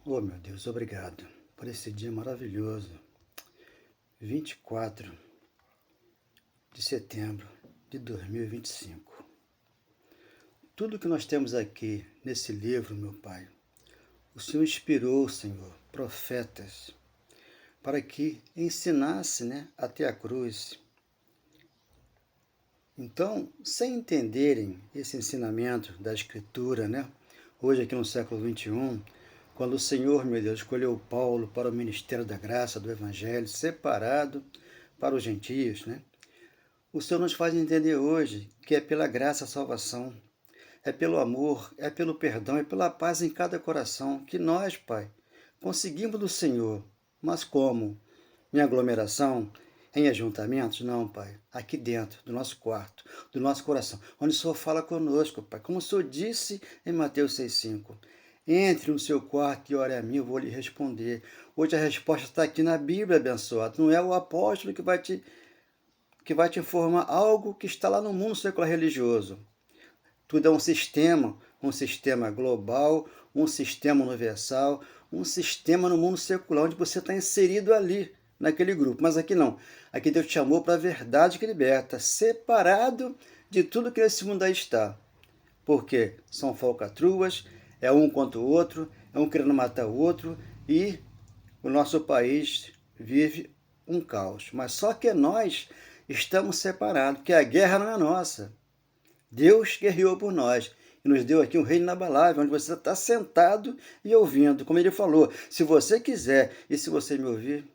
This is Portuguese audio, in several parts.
Oh, meu Deus, obrigado por esse dia maravilhoso. 24 de setembro de 2025. Tudo que nós temos aqui nesse livro, meu Pai, o Senhor inspirou, Senhor, profetas para que ensinasse, até a cruz. Então, sem entenderem esse ensinamento da Escritura, hoje aqui no século XXI, quando o Senhor, meu Deus, escolheu Paulo para o ministério da graça, do Evangelho, separado para os gentios, o Senhor nos faz entender hoje que é pela graça a salvação, é pelo amor, é pelo perdão, é pela paz em cada coração que nós, Pai, conseguimos do Senhor. Mas como? Em aglomeração? Em ajuntamentos? Não, Pai. Aqui dentro, do nosso quarto, do nosso coração, onde o Senhor fala conosco, Pai. Como o Senhor disse em Mateus 6,5. Entre no seu quarto e ore a mim, eu vou lhe responder. Hoje a resposta está aqui na Bíblia, abençoado. Não é o apóstolo que vai te informar algo que está lá no mundo secular religioso. Tudo é um sistema global, um sistema universal, um sistema no mundo secular, onde você está inserido ali, naquele grupo. Mas aqui não. Aqui Deus te chamou para a verdade que liberta, separado de tudo que nesse mundo aí está. Porque são falcatruas, é um contra o outro, é um querendo matar o outro, e o nosso país vive um caos. Mas só que nós estamos separados, porque a guerra não é nossa. Deus guerreou por nós e nos deu aqui um reino inabalável, onde você está sentado e ouvindo. Como ele falou, se você quiser e se você me ouvir,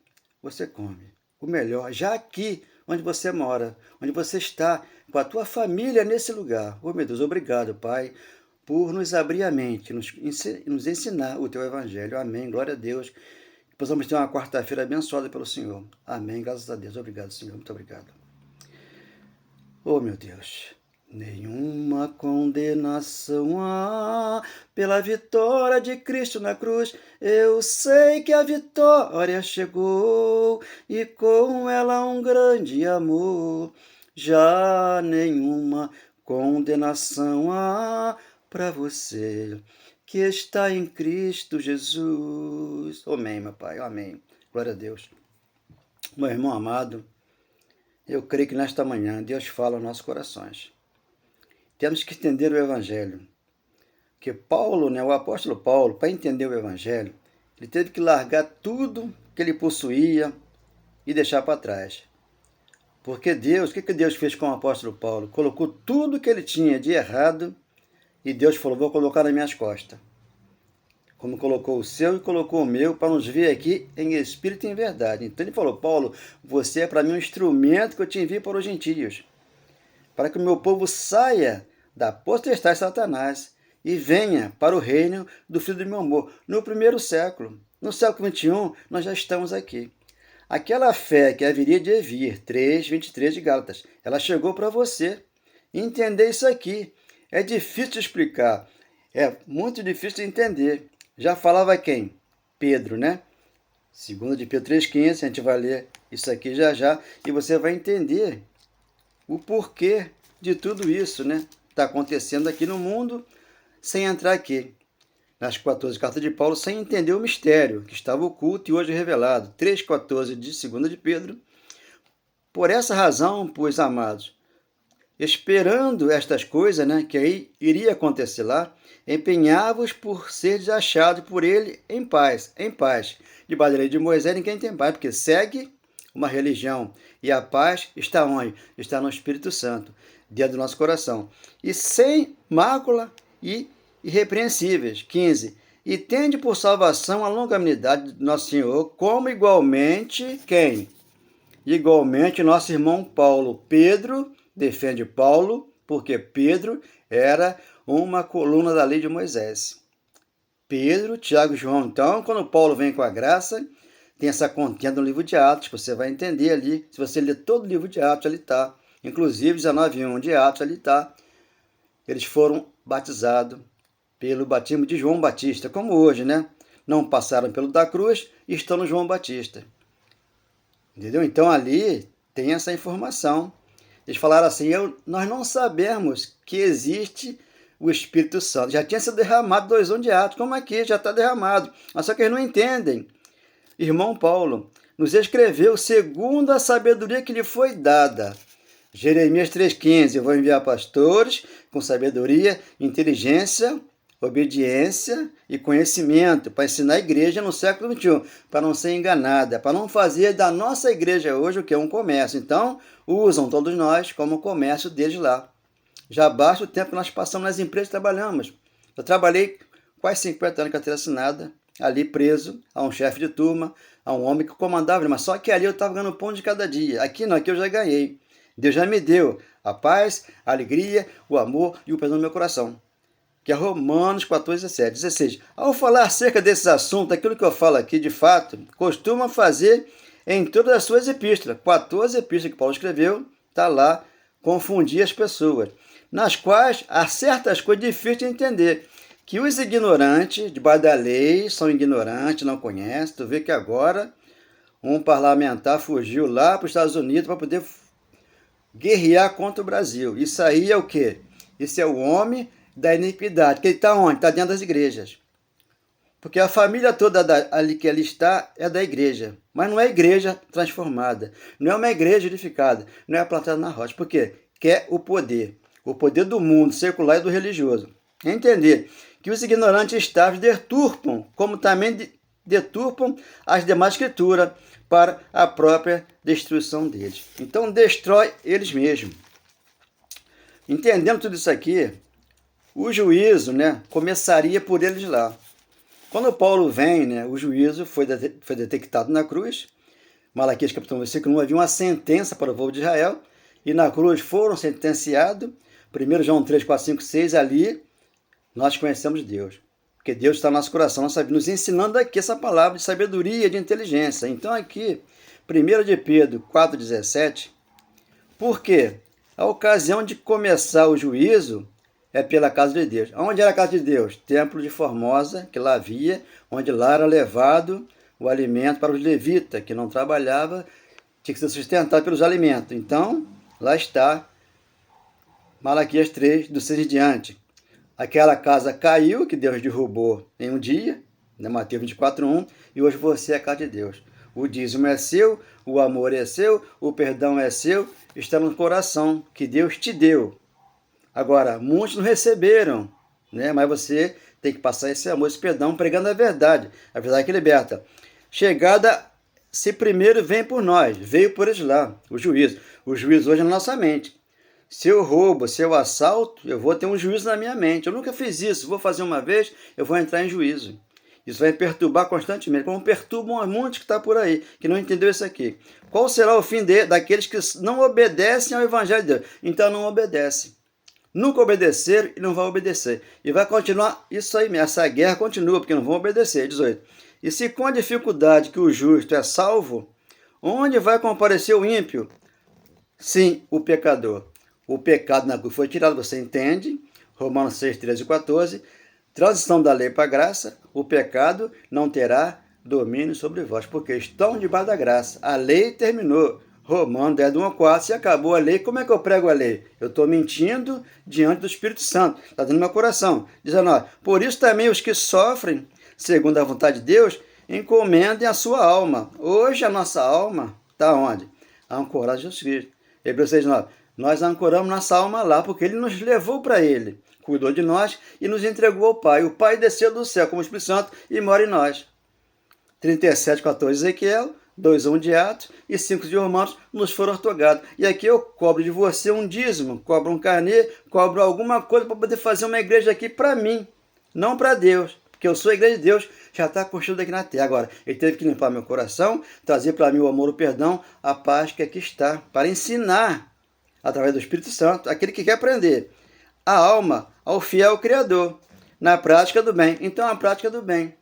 você come. O melhor, já aqui onde você mora, onde você está, com a tua família nesse lugar. Oh, meu Deus, obrigado, Pai, por nos abrir a mente, nos ensinar o teu evangelho. Amém, glória a Deus. Que possamos ter uma quarta-feira abençoada pelo Senhor. Amém, graças a Deus. Obrigado, Senhor, muito obrigado. Oh, meu Deus. Nenhuma condenação há pela vitória de Cristo na cruz. Eu sei que a vitória chegou e com ela um grande amor. Já nenhuma condenação há para você que está em Cristo Jesus. Amém, meu Pai, amém. Glória a Deus. Meu irmão amado, eu creio que nesta manhã Deus fala aos nossos corações. Temos que entender o Evangelho. Porque Paulo, o apóstolo Paulo, para entender o Evangelho, ele teve que largar tudo que ele possuía e deixar para trás. Porque Deus, o que Deus fez com o apóstolo Paulo? Colocou tudo que ele tinha de errado e Deus falou, vou colocar nas minhas costas. Como colocou o seu e colocou o meu, para nos ver aqui em espírito e em verdade. Então ele falou, Paulo, você é para mim um instrumento que eu te envio para os gentios, para que o meu povo saia da potestade de Satanás e venha para o reino do Filho do meu amor. No primeiro século, no século XXI, nós já estamos aqui. Aquela fé que haveria de vir, 3:23 de Gálatas, ela chegou para você. Entender isso aqui é difícil de explicar, é muito difícil de entender. Já falava quem? Pedro, né? 2 de Pedro 3,15, a gente vai ler isso aqui já já, e você vai entender o porquê de tudo isso, está acontecendo aqui no mundo, sem entrar aqui nas 14 cartas de Paulo, sem entender o mistério que estava oculto e hoje revelado. 3,14 de 2 de Pedro. Por essa razão, pois, amados, esperando estas coisas, que aí iria acontecer lá, empenhava-os por ser achados por ele em paz. Debaixo da lei de Moisés ninguém tem paz, porque segue uma religião. E a paz está onde? Está no Espírito Santo, dentro do nosso coração. E sem mácula e irrepreensíveis. 15. E tende por salvação a longanimidade do nosso Senhor, como igualmente quem? Igualmente nosso irmão Paulo. Pedro defende Paulo, porque Pedro era uma coluna da lei de Moisés. Pedro, Tiago e João. Então, quando Paulo vem com a graça, tem essa contenda no livro de Atos, você vai entender ali. Se você ler todo o livro de Atos, ali está. Inclusive, 19:1 de Atos, ali está. Eles foram batizados pelo batismo de João Batista, como hoje, Não passaram pelo da cruz e estão no João Batista. Entendeu? Então, ali tem essa informação. Eles falaram assim, nós não sabemos que existe o Espírito Santo. Já tinha sido derramado 2:1 de Atos, como aqui, já está derramado. Mas só que eles não entendem. Irmão Paulo nos escreveu segundo a sabedoria que lhe foi dada. Jeremias 3,15, eu vou enviar pastores com sabedoria, inteligência, obediência e conhecimento para ensinar a igreja no século XXI, para não ser enganada, para não fazer da nossa igreja hoje o que é um comércio. Então, usam todos nós como comércio deles lá. Já basta o tempo que nós passamos nas empresas e trabalhamos. Eu trabalhei quase 50 anos de carteira assinada, ali preso a um chefe de turma, a um homem que comandava, mas só que ali eu estava ganhando pão de cada dia. Aqui não, aqui eu já ganhei. Deus já me deu a paz, a alegria, o amor e o perdão no meu coração. Que é Romanos 14:7. 16. Ao falar acerca desses assuntos, aquilo que eu falo aqui, de fato, costuma fazer em todas as suas epístolas. 14 epístolas que Paulo escreveu, está lá, confundir as pessoas, nas quais há certas coisas difíceis de entender. Que os ignorantes, debaixo da lei, são ignorantes, não conhecem. Tu vê que agora um parlamentar fugiu lá para os Estados Unidos para poder guerrear contra o Brasil. Isso aí é o quê? Isso é o homem da iniquidade. Que ele está onde? Está dentro das igrejas. Porque a família toda ali que ele está é da igreja. Mas não é igreja transformada. Não é uma igreja edificada. Não é plantada na rocha. Por quê? Quer o poder. O poder do mundo secular e do religioso. Entender que os ignorantes estáveis deturpam, como também deturpam as demais escrituras para a própria destruição deles. Então, destrói eles mesmos. Entendendo tudo isso aqui, o juízo, começaria por eles lá. Quando Paulo vem, o juízo foi detectado na cruz. Malaquias capítulo 1, versículo 1, havia uma sentença para o povo de Israel, e na cruz foram sentenciados. 1 João 3, 4, 5, 6, ali nós conhecemos Deus. Porque Deus está no nosso coração, nos ensinando aqui essa palavra de sabedoria, de inteligência. Então aqui, 1 de Pedro 4,17, por quê? A ocasião de começar o juízo é pela casa de Deus. Onde era a casa de Deus? Templo de Formosa, que lá havia, onde lá era levado o alimento para os levitas, que não trabalhavam, tinha que ser sustentado pelos alimentos. Então, lá está Malaquias 3, do 6 em diante. Aquela casa caiu, que Deus derrubou em um dia, Mateus 24:1, e hoje você é a casa de Deus. O dízimo é seu, o amor é seu, o perdão é seu, está no coração, que Deus te deu. Agora, muitos não receberam, mas você tem que passar esse amor, esse perdão, pregando a verdade que liberta. Chegada, se primeiro vem por nós, veio por eles lá, o juízo. O juízo hoje é na nossa mente. Se eu roubo, se eu assalto, eu vou ter um juízo na minha mente. Eu nunca fiz isso, vou fazer uma vez, eu vou entrar em juízo. Isso vai perturbar constantemente, como perturbam muitos que estão por aí, que não entendeu isso aqui. Qual será o fim daqueles que não obedecem ao Evangelho de Deus? Então não obedece. Nunca obedeceram e não vão obedecer. E vai continuar isso aí mesmo. Essa guerra continua, porque não vão obedecer. 18. E se com a dificuldade que o justo é salvo, onde vai comparecer o ímpio? Sim, o pecador. O pecado na cruz foi tirado, você entende? Romanos 6, 13 e 14. Transição da lei para a graça, o pecado não terá domínio sobre vós, porque estão debaixo da graça. A lei terminou. Romanos 10, 1 a 4, se acabou a lei, como é que eu prego a lei? Eu estou mentindo diante do Espírito Santo, está dentro do meu coração. 19, por isso também os que sofrem, segundo a vontade de Deus, encomendem a sua alma. Hoje a nossa alma está onde? Ancorada em Jesus Cristo. Hebreus 6, 9, nós ancoramos nossa alma lá, porque Ele nos levou para Ele, cuidou de nós e nos entregou ao Pai. O Pai desceu do céu como Espírito Santo e mora em nós. 37, 14, Ezequiel, 2:1 de Atos e 5 de Romanos nos foram otorgados. E aqui eu cobro de você um dízimo, cobro um carnê, cobro alguma coisa para poder fazer uma igreja aqui para mim, não para Deus. Porque eu sou a igreja de Deus, já está construída aqui na terra. Agora, Ele teve que limpar meu coração, trazer para mim o amor, o perdão, a paz que aqui está, para ensinar, através do Espírito Santo, aquele que quer aprender, a alma ao fiel Criador, na prática do bem. Então, a prática do bem.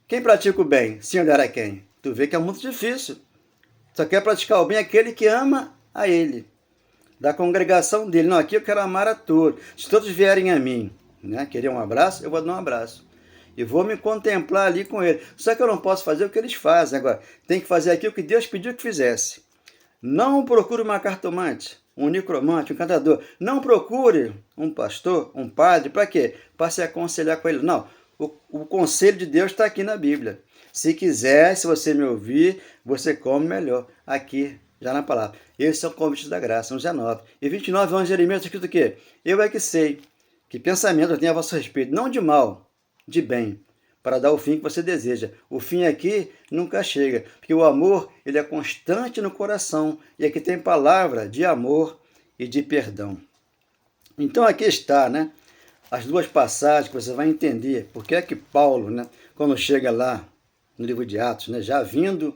Quem pratica o bem, sem olhar a quem? Tu vê que é muito difícil. Só quer praticar o bem aquele que ama a Ele, da congregação dele. Não, aqui eu quero amar a todos. Se todos vierem a mim, querer um abraço, eu vou dar um abraço. E vou me contemplar ali com ele. Só que eu não posso fazer o que eles fazem. Agora, tem que fazer aquilo que Deus pediu que fizesse. Não procure uma cartomante. um necromante, um encantador. Não procure um pastor, um padre, para quê? Para se aconselhar com ele. Não, o conselho de Deus está aqui na Bíblia. Se quiser, se você me ouvir, você come melhor. Aqui, já na palavra. Esse é o convite da graça, no 19. E 29 anos de Jeremias está escrito o quê? Eu é que sei que pensamento eu tenho a vosso respeito, não de mal, de bem, para dar o fim que você deseja. O fim aqui nunca chega, porque o amor ele é constante no coração, e aqui tem palavra de amor e de perdão. Então aqui está, né, as duas passagens que você vai entender porque é que Paulo, né, quando chega lá no livro de Atos, né, já vindo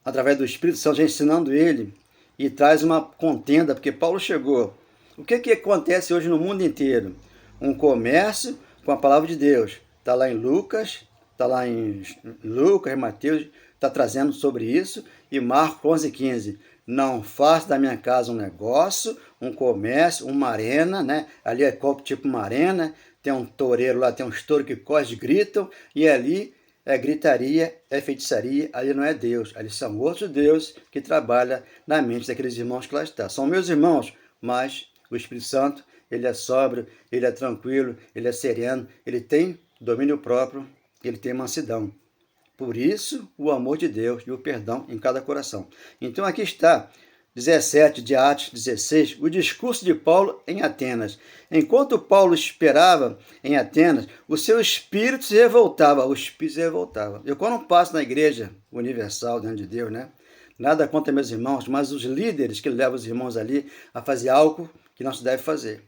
através do Espírito Santo, já ensinando ele, e traz uma contenda, porque Paulo chegou. O que acontece hoje no mundo inteiro? Um comércio com a palavra de Deus. Está lá em Lucas, Mateus, está trazendo sobre isso, e Marcos 11:15. Não faça da minha casa um negócio, um comércio, uma arena, né? Ali é tipo uma arena, tem um toureiro lá, tem uns touros que correm, gritam, e ali é gritaria, é feitiçaria, ali não é Deus, ali são outros deuses que trabalham na mente daqueles irmãos que lá estão. São meus irmãos, mas o Espírito Santo, ele é sóbrio, ele é tranquilo, ele é sereno, ele tem domínio próprio, ele tem mansidão. Por isso, o amor de Deus e o perdão em cada coração. Então aqui está, 17 de Atos 16, o discurso de Paulo em Atenas. Enquanto Paulo esperava em Atenas, o seu espírito se revoltava. Eu quando passo na igreja universal, dentro de Deus, né? Nada contra meus irmãos, mas os líderes que levam os irmãos ali a fazer algo que não se deve fazer.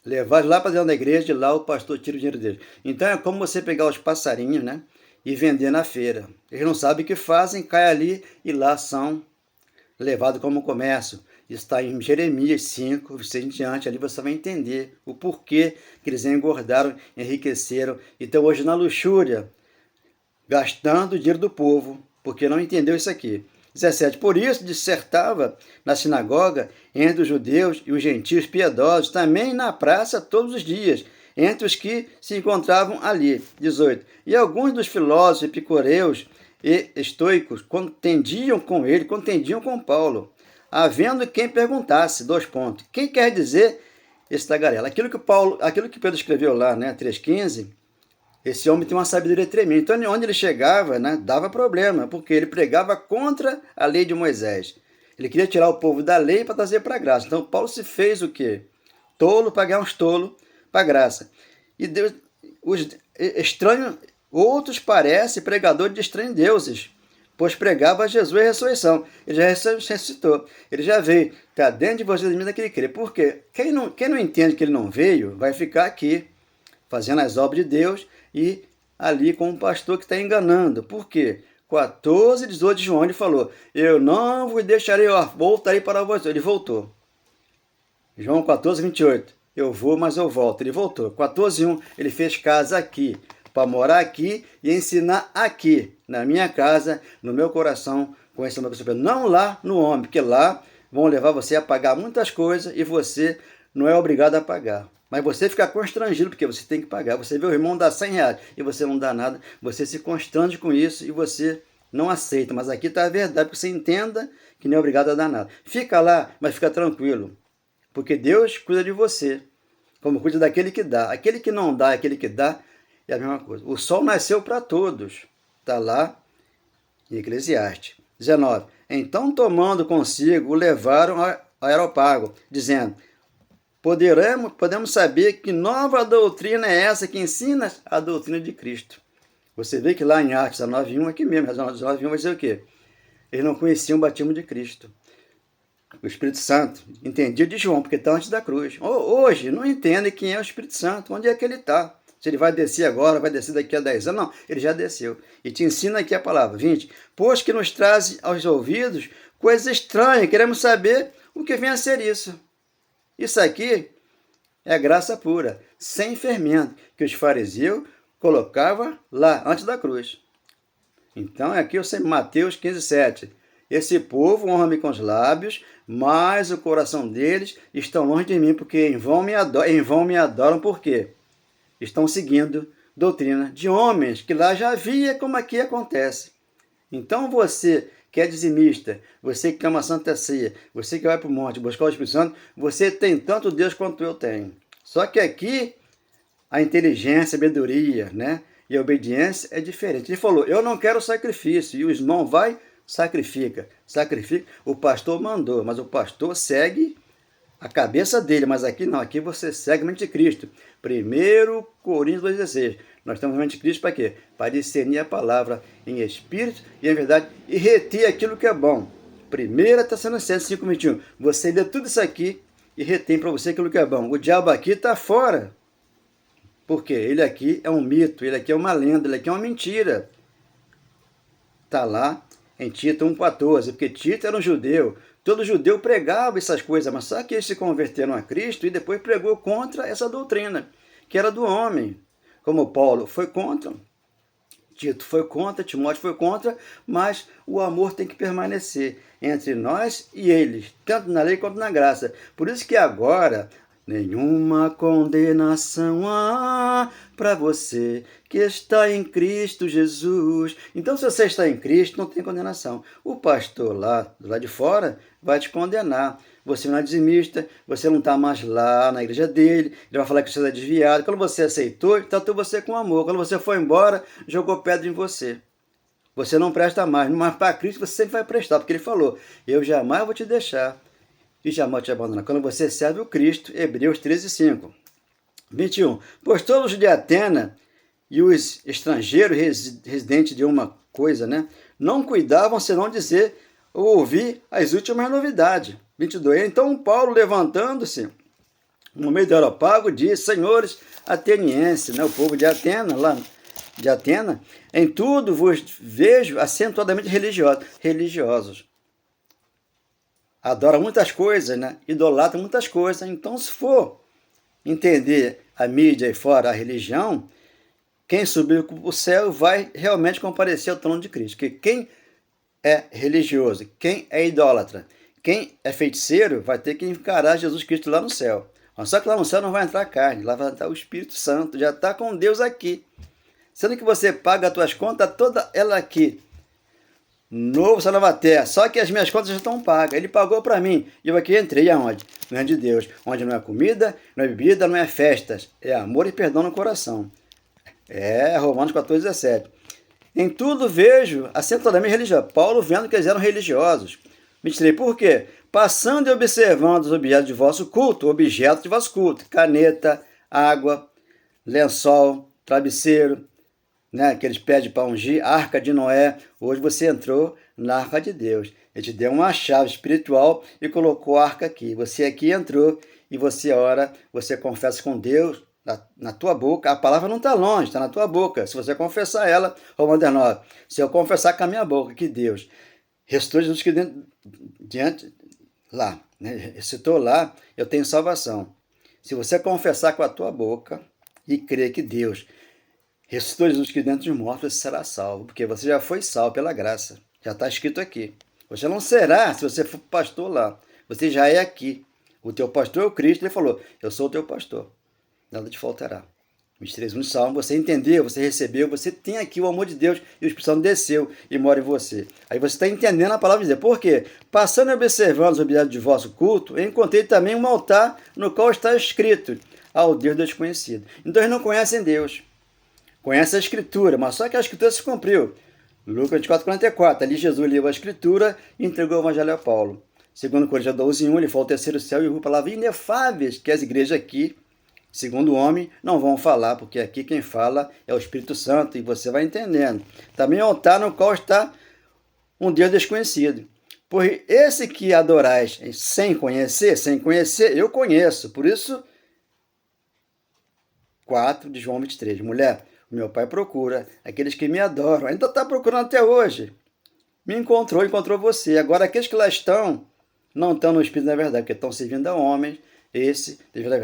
Levar lá para dentro da igreja e lá o pastor tira o dinheiro deles. Então é como você pegar os passarinhos, né? E vender na feira. Eles não sabem o que fazem, cai ali e lá são levados como comércio. Isso está em Jeremias 5, você em diante, ali você vai entender o porquê que eles engordaram, enriqueceram. Então hoje na luxúria, gastando o dinheiro do povo, porque não entendeu isso aqui. 17. Por isso dissertava na sinagoga entre os judeus e os gentios piedosos, também na praça todos os dias, entre os que se encontravam ali. 18. E alguns dos filósofos epicureus e estoicos contendiam com Paulo, havendo quem perguntasse, 2 pontos, quem quer dizer esse tagarela? Aquilo que Pedro escreveu lá, né, 3,15, esse homem tem uma sabedoria tremenda. Então, onde ele chegava, né, dava problema, porque ele pregava contra a lei de Moisés. Ele queria tirar o povo da lei para trazer para a graça. Então, Paulo se fez o quê? Tolo para ganhar uns tolos para a graça. E Deus, os estranhos, outros parecem pregadores de estranhos deuses, pois pregava Jesus e a ressurreição. Ele já ressuscitou. Ele já veio. Está dentro de vocês mesmo daquele crer. Por quê? Quem não entende que ele não veio, vai ficar aqui, fazendo as obras de Deus, e ali com um pastor que está enganando. Por quê? 14, 18 de João, ele falou, eu não vos deixarei, voltarei para vós. Ele voltou. João 14, 28. Eu vou, mas eu volto. Ele voltou. 14, 1. Ele fez casa aqui, para morar aqui e ensinar aqui, na minha casa, no meu coração, com esse amor que eu sou. Não lá no homem, porque lá vão levar você a pagar muitas coisas e você não é obrigado a pagar. Mas você fica constrangido, porque você tem que pagar. Você vê o irmão dar 100 reais e você não dá nada, você se constrange com isso e você não aceita. Mas aqui está a verdade, porque você entenda que não é obrigado a dar nada. Fica lá, mas fica tranquilo, porque Deus cuida de você, como cuida daquele que dá. Aquele que não dá, aquele que dá, é a mesma coisa. O sol nasceu para todos. Está lá em Eclesiastes. 19. Então, tomando consigo, o levaram ao Areópago, dizendo, podemos saber que nova doutrina é essa que ensina a doutrina de Cristo. Você vê que lá em Atos 19:1, aqui mesmo, 19:1 vai dizer o quê? Eles não conheciam o batismo de Cristo. O Espírito Santo entendia de João, porque está antes da cruz. Hoje, não entendem quem é o Espírito Santo, onde é que ele está. Se ele vai descer agora, vai descer daqui a 10 anos. Não, ele já desceu. E te ensina aqui a palavra. 20. Pois que nos traz aos ouvidos coisas estranhas, queremos saber o que vem a ser isso. Isso aqui é graça pura, sem fermento, que os fariseus colocavam lá, antes da cruz. Então, aqui eu sei Mateus 15:7. Esse povo honra-me com os lábios, mas o coração deles está longe de mim, porque em vão me adoram, por quê? Estão seguindo doutrina de homens, que lá já havia como aqui acontece. Então, você que é dizimista, você que quer uma santa ceia, você que vai para o monte buscar o Espírito Santo, você tem tanto Deus quanto eu tenho. Só que aqui a inteligência, a sabedoria, né? E a obediência é diferente. Ele falou, eu não quero sacrifício. E o irmão vai, sacrifica. O pastor mandou, mas o pastor segue a cabeça dele. Mas aqui não, aqui você segue o anticristo. 1 Coríntios 2,16. Nós temos o anticristo para quê? Para discernir a palavra em espírito e em verdade e reter aquilo que é bom. 1 Tessalonicenses 5,21. Você lê tudo isso aqui e retém para você aquilo que é bom. O diabo aqui está fora. Porque ele aqui é um mito, ele aqui é uma lenda, ele aqui é uma mentira. Está lá em Tito 1,14, porque Tito era um judeu. Todo judeu pregava essas coisas, mas só que eles se converteram a Cristo e depois pregou contra essa doutrina, que era do homem. Como Paulo foi contra, Tito foi contra, Timóteo foi contra, mas o amor tem que permanecer entre nós e eles, tanto na lei quanto na graça. Por isso que agora nenhuma condenação há para você que está em Cristo Jesus. Então, se você está em Cristo, não tem condenação. O pastor lá de fora vai te condenar. Você não é dizimista, você não está mais lá na igreja dele, ele vai falar que você é desviado. Quando você aceitou, ele tratou você com amor. Quando você foi embora, jogou pedra em você. Você não presta mais, mas para Cristo você sempre vai prestar, porque ele falou, eu jamais vou te deixar e jamais te abandonar. Quando você serve o Cristo, Hebreus 13:5. 21. Pois todos de Atenas e os estrangeiros residentes de uma coisa, né, não cuidavam senão dizer ou ouvir as últimas novidades. 22. Então Paulo, levantando-se no meio do Areópago, disse, senhores atenienses, né, o povo de Atenas, lá de Atenas, em tudo vos vejo acentuadamente religiosos. Adora muitas coisas, né? Idolatra muitas coisas. Então, se for entender a mídia e fora a religião, quem subiu para o céu vai realmente comparecer ao trono de Cristo. Porque quem é religioso, quem é idólatra, quem é feiticeiro, vai ter que encarar Jesus Cristo lá no céu. Mas só que lá no céu não vai entrar carne, lá vai entrar o Espírito Santo, já está com Deus aqui. Sendo que você paga as tuas contas, toda ela aqui. Novo céu, nova terra, só que as minhas contas já estão pagas. Ele pagou para mim. E eu aqui entrei aonde? No reino de Deus, onde não é comida, não é bebida, não é festas. É amor e perdão no coração. É Romanos 14:17. Em tudo vejo acentuadamente religioso. Paulo vendo que eles eram religiosos. 23. Por quê? Passando e observando os objetos de vosso culto, objetos de vosso culto. Caneta, água, lençol, travesseiro, né, que eles pedem para ungir, arca de Noé. Hoje você entrou na arca de Deus. Ele te deu uma chave espiritual e colocou a arca aqui. Você aqui entrou e você ora, você confessa com Deus na tua boca. A palavra não está longe, está na tua boca. Se você confessar ela, Romanos 19, se eu confessar com a minha boca que Deus ressuscitou Jesus que diante lá, né, ressuscitou lá, eu tenho salvação. Se você confessar com a tua boca e crer que Deus ressuscitou Jesus que dentro dos mortos, você será salvo, porque você já foi salvo pela graça. Já está escrito aqui. Você não será se você for pastor lá. Você já é aqui. O teu pastor é o Cristo. Ele falou, eu sou o teu pastor. Nada te faltará. 23 no Salmo, você entendeu, você recebeu, você tem aqui o amor de Deus e o Espírito Santo desceu e mora em você. Aí você está entendendo a palavra de Deus. Por quê? Passando e observando os objetos de vosso culto, eu encontrei também um altar no qual está escrito ao Deus desconhecido. Então eles não conhecem Deus. Conhece a Escritura, mas só que a Escritura se cumpriu. Lucas 24:44, ali Jesus leu a Escritura e entregou o Evangelho a Paulo. Segundo Coríntios 12:1, ele foi ao terceiro céu e ouviu palavras inefáveis que as igrejas aqui, segundo o homem, não vão falar, porque aqui quem fala é o Espírito Santo, e você vai entendendo. Também o altar no qual está um Deus desconhecido. Por esse que adorais sem conhecer, eu conheço. Por isso, 4 de João 23, mulher, meu pai procura aqueles que me adoram. Ainda está procurando até hoje. Me encontrou você. Agora, aqueles que lá estão, não estão no Espírito da verdade, porque estão servindo a homens. Esse,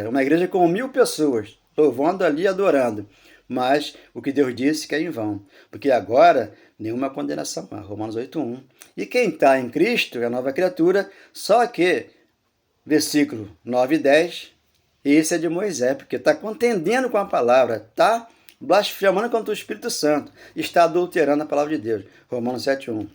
uma igreja com 1000 pessoas, louvando ali, adorando. Mas o que Deus disse que é em vão. Porque agora, nenhuma condenação. Romanos 8:1. E quem está em Cristo é a nova criatura, só que, versículo 9 e 10, esse é de Moisés, porque está contendendo com a palavra, está blasfemando contra o Espírito Santo, está adulterando a palavra de Deus. Romanos 7:1.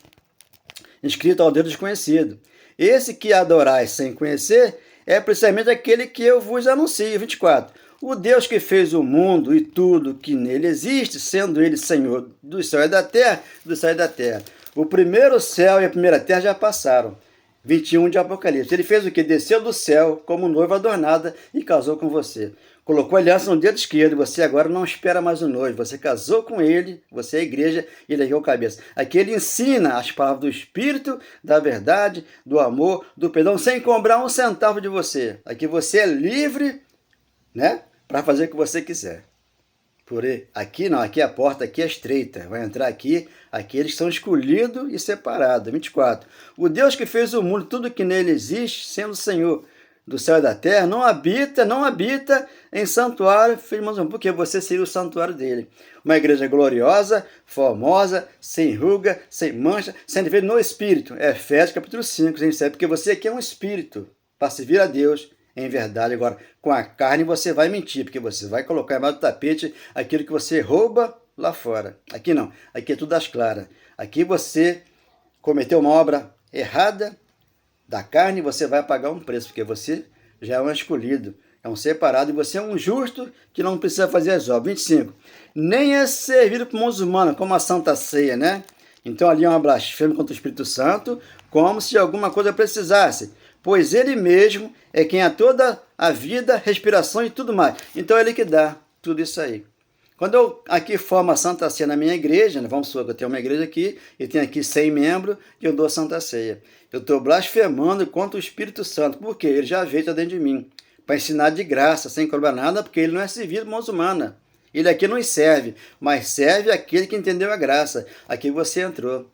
inscrito ao dedo desconhecido. Esse que adorais sem conhecer é precisamente aquele que eu vos anuncio. 24. O Deus que fez o mundo e tudo que nele existe, sendo ele Senhor do céu e da terra, do céu e da terra. O primeiro céu e a primeira terra já passaram. 21 de Apocalipse. Ele fez o que? Desceu do céu como noiva adornada e casou com você. Colocou a aliança no dedo esquerdo. Você agora não espera mais o noivo. Você casou com ele, você é a igreja e ele é o cabeça. Aqui ele ensina as palavras do Espírito, da verdade, do amor, do perdão, sem cobrar um centavo de você. Aqui você é livre, né, para fazer o que você quiser. Aqui não, aqui a porta aqui é estreita. Vai entrar aqui aqueles que são escolhidos e separados. 24. O Deus que fez o mundo, tudo que nele existe, sendo o Senhor do céu e da terra, não habita em santuário, porque você seria o santuário dele. Uma igreja gloriosa, formosa, sem ruga, sem mancha, sem defeito no Espírito. Efésios capítulo 5, porque você aqui é um Espírito para servir a Deus em verdade. Agora, com a carne você vai mentir, porque você vai colocar embaixo do tapete aquilo que você rouba lá fora. Aqui não, aqui é tudo às claras. Aqui você cometeu uma obra errada da carne, você vai pagar um preço, porque você já é um escolhido, é um separado, e você é um justo que não precisa fazer as obras. 25. Nem é servido por mãos humanas, como a Santa Ceia, né? Então ali é uma blasfêmia contra o Espírito Santo, como se alguma coisa precisasse, pois ele mesmo é quem há toda a vida, respiração e tudo mais. Então ele que dá tudo isso aí. Quando eu aqui formo a Santa Ceia na minha igreja, né, vamos supor que eu tenho uma igreja aqui, e tenho aqui 100 membros, e eu dou a Santa Ceia. Eu estou blasfemando contra o Espírito Santo, porque ele já veio dentro de mim, para ensinar de graça, sem cobrar nada, porque ele não é servido por mãos humanas. Ele aqui não serve, mas serve aquele que entendeu a graça. Aqui você entrou,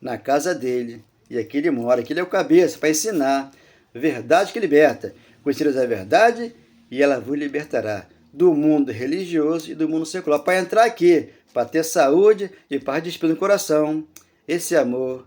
na casa dele, e aqui ele mora, aqui ele é o cabeça, para ensinar. Verdade que liberta. Conhecereis a verdade, e ela vos libertará do mundo religioso e do mundo secular. Para entrar aqui, para ter saúde e paz de espírito no coração, esse amor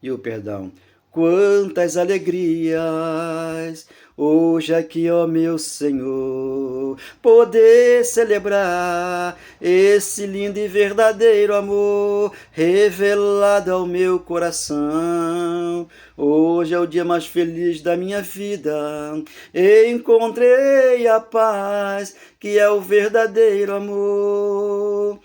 e o perdão. Quantas alegrias hoje aqui, ó meu Senhor, poder celebrar esse lindo e verdadeiro amor revelado ao meu coração. Hoje é o dia mais feliz da minha vida, encontrei a paz que é o verdadeiro amor.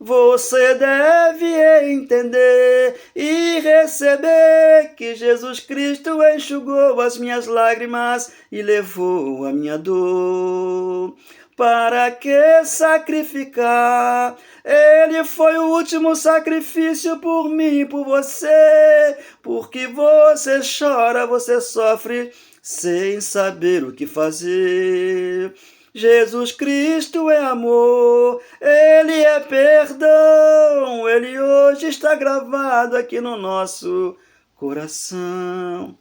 Você deve entender e receber que Jesus Cristo enxugou as minhas lágrimas e levou a minha dor. Para que sacrificar? Ele foi o último sacrifício por mim e por você. Porque você chora, você sofre sem saber o que fazer. Jesus Cristo é amor, Ele é perdão, Ele hoje está gravado aqui no nosso coração.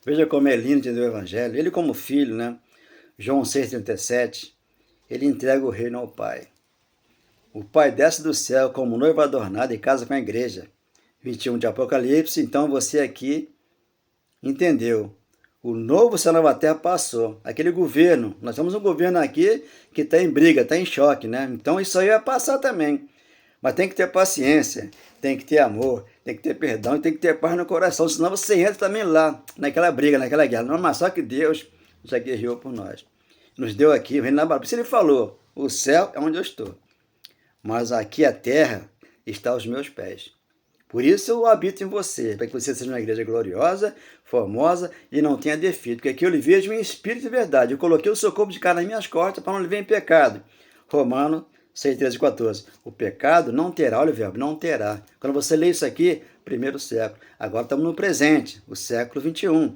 Veja como é lindo entender o Evangelho. Ele como filho, né? João 6,37, ele entrega o reino ao Pai. O Pai desce do céu como noiva adornada e casa com a igreja. 21 de Apocalipse, então você aqui entendeu. O novo céu e nova terra passou. Aquele governo, nós temos um governo aqui que está em briga, está em choque, né? Então isso aí vai passar também. Mas tem que ter paciência, tem que ter amor, tem que ter perdão e tem que ter paz no coração. Senão você entra também lá, naquela briga, naquela guerra. Não, mas só que Deus já guerreou por nós. Nos deu aqui o reino da barba. Se ele falou, o céu é onde eu estou. Mas aqui a terra está aos meus pés. Por isso eu habito em você, para que você seja uma igreja gloriosa, formosa e não tenha defeito. Porque aqui eu lhe vejo em espírito e verdade. Eu coloquei o seu corpo de carne nas minhas costas para não lhe ver em pecado. Romanos 6, 13 e 14. O pecado não terá, olha o verbo, não terá. Quando você lê isso aqui, primeiro século. Agora estamos no presente, o século 21.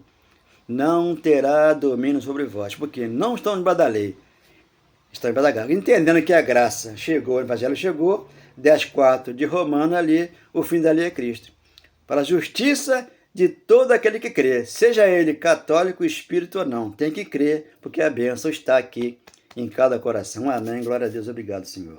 Não terá domínio sobre vós, porque não estão debaixo da lei. Estão debaixo da graça. Entendendo que a graça chegou, o evangelho chegou, 10:4 de Romano ali, o fim da lei é Cristo. Para a justiça de todo aquele que crê, seja ele católico, espírito ou não, tem que crer, porque a bênção está aqui em cada coração. Amém. Glória a Deus. Obrigado, Senhor.